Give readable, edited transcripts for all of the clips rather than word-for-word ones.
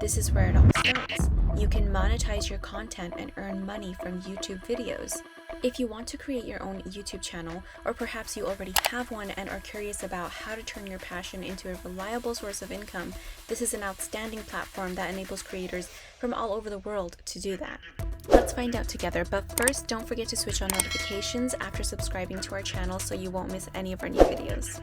This is where it all starts. You can monetize your content and earn money from YouTube videos. If you want to create your own YouTube channel, or perhaps you already have one and are curious about how to turn your passion into a reliable source of income, this is an outstanding platform that enables creators from all over the world to do that. Let's find out together, but first don't forget to switch on notifications after subscribing to our channel so you won't miss any of our new videos.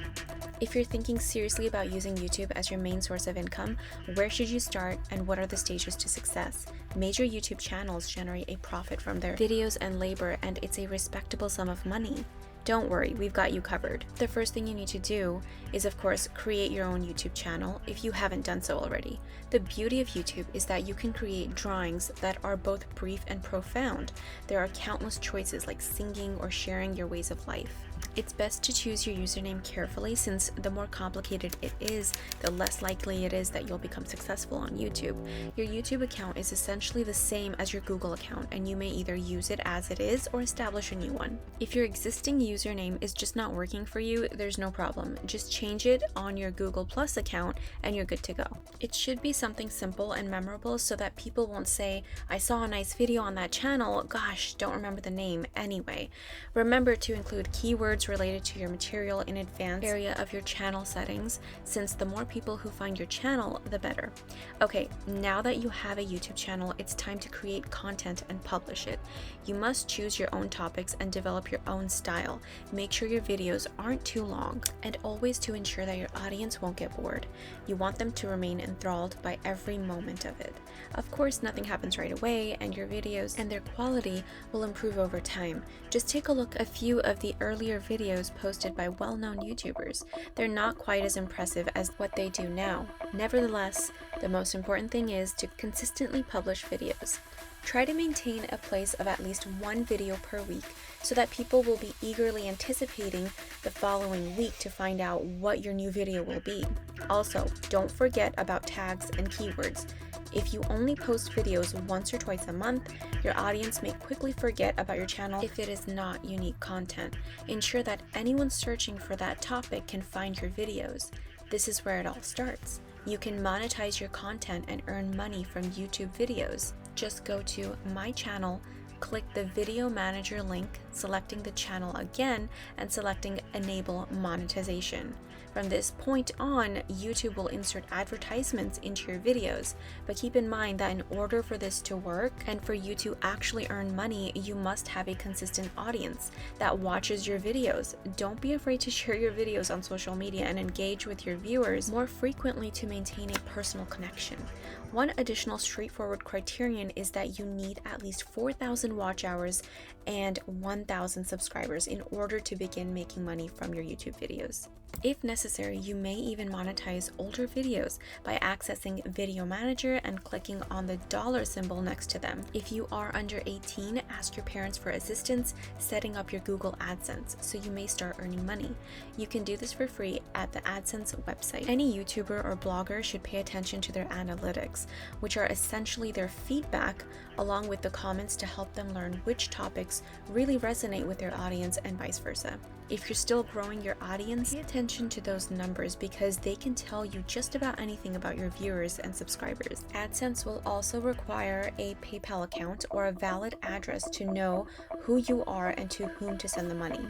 If you're thinking seriously about using YouTube as your main source of income, where should you start and what are the stages to success? Major YouTube channels generate a profit from their videos and labor, and it's a respectable sum of money. Don't worry, we've got you covered. The first thing you need to do is, of course, create your own YouTube channel if you haven't done so already. The beauty of YouTube is that you can create drawings that are both brief and profound. There are countless choices like singing or sharing your ways of life. It's best to choose your username carefully, since the more complicated it is, the less likely it is that you'll become successful on YouTube. Your YouTube account is essentially the same as your Google account, and you may either use it as it is or establish a new one. If your existing username is just not working for you, there's no problem. Just change it on your Google Plus account and you're good to go. It should be something simple and memorable so that people won't say, "I saw a nice video on that channel, gosh, don't remember the name anyway." Remember to include keywords related to your material in advance area of your channel settings, since the more people who find your channel, the better. Okay, now that you have a YouTube channel, it's time to create content and publish it. You must choose your own topics and develop your own style. Make sure your videos aren't too long, and always to ensure that your audience won't get bored. You want them to remain enthralled by every moment of it. Of course, nothing happens right away, and your videos and their quality will improve over time. Just take a look at a few of the earlier videos posted by well-known YouTubers. They're not quite as impressive as what they do now. Nevertheless, the most important thing is to consistently publish videos. Try to maintain a pace of at least one video per week so that people will be eagerly anticipating the following week to find out what your new video will be. Also, don't forget about tags and keywords. If you only post videos once or twice a month, your audience may quickly forget about your channel if it is not unique content. Ensure that anyone searching for that topic can find your videos. This is where it all starts. You can monetize your content and earn money from YouTube videos. Just go to My Channel, click the Video Manager link, selecting the channel again, and selecting Enable Monetization. From this point on, YouTube will insert advertisements into your videos, but keep in mind that in order for this to work and for you to actually earn money, you must have a consistent audience that watches your videos. Don't be afraid to share your videos on social media and engage with your viewers more frequently to maintain a personal connection. One additional straightforward criterion is that you need at least 4,000 watch hours and 1,000 subscribers in order to begin making money from your YouTube videos. If necessary, you may even monetize older videos by accessing Video Manager and clicking on the dollar symbol next to them. If you are under 18, ask your parents for assistance setting up your Google AdSense so you may start earning money. You can do this for free at the AdSense website. Any YouTuber or blogger should pay attention to their analytics, which are essentially their feedback along with the comments to help them learn which topics really resonate with their audience and vice versa. If you're still growing your audience, pay attention to those numbers because they can tell you just about anything about your viewers and subscribers. AdSense will also require a PayPal account or a valid address to know who you are and to whom to send the money.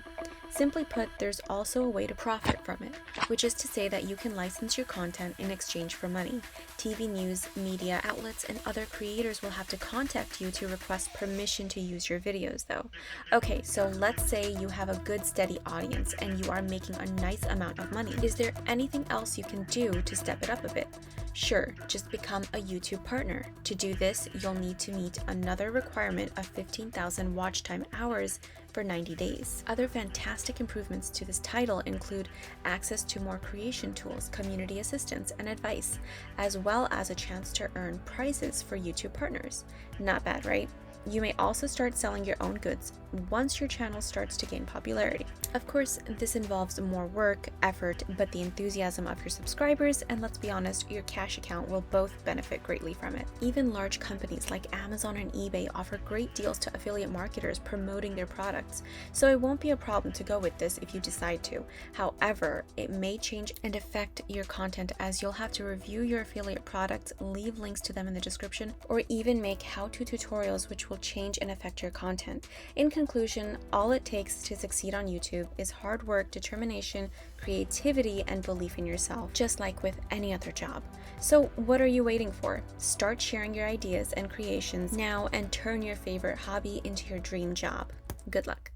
Simply put, there's also a way to profit from it, which is to say that you can license your content in exchange for money. TV news, media outlets, and other creators will have to contact you to request permission to use your videos though. Okay, so let's say you have a good steady audience and you are making a nice amount of money. Is there anything else you can do to step it up a bit? Sure, just become a YouTube partner. To do this, you'll need to meet another requirement of 15,000 watch time hours for 90 days. Other fantastic improvements to this title include access to more creation tools, community assistance, and advice, as well as a chance to earn prizes for YouTube partners. Not bad, right? You may also start selling your own goods once your channel starts to gain popularity. Of course, this involves more work, effort, but the enthusiasm of your subscribers, and let's be honest, your cash account will both benefit greatly from it. Even large companies like Amazon and eBay offer great deals to affiliate marketers promoting their products, so it won't be a problem to go with this if you decide to. However, it may change and affect your content, as you'll have to review your affiliate products, leave links to them in the description, or even make how-to tutorials which will change and affect your content. In conclusion, all it takes to succeed on YouTube is hard work, determination, creativity, and belief in yourself, just like with any other job. So what are you waiting for? Start sharing your ideas and creations now and turn your favorite hobby into your dream job. Good luck.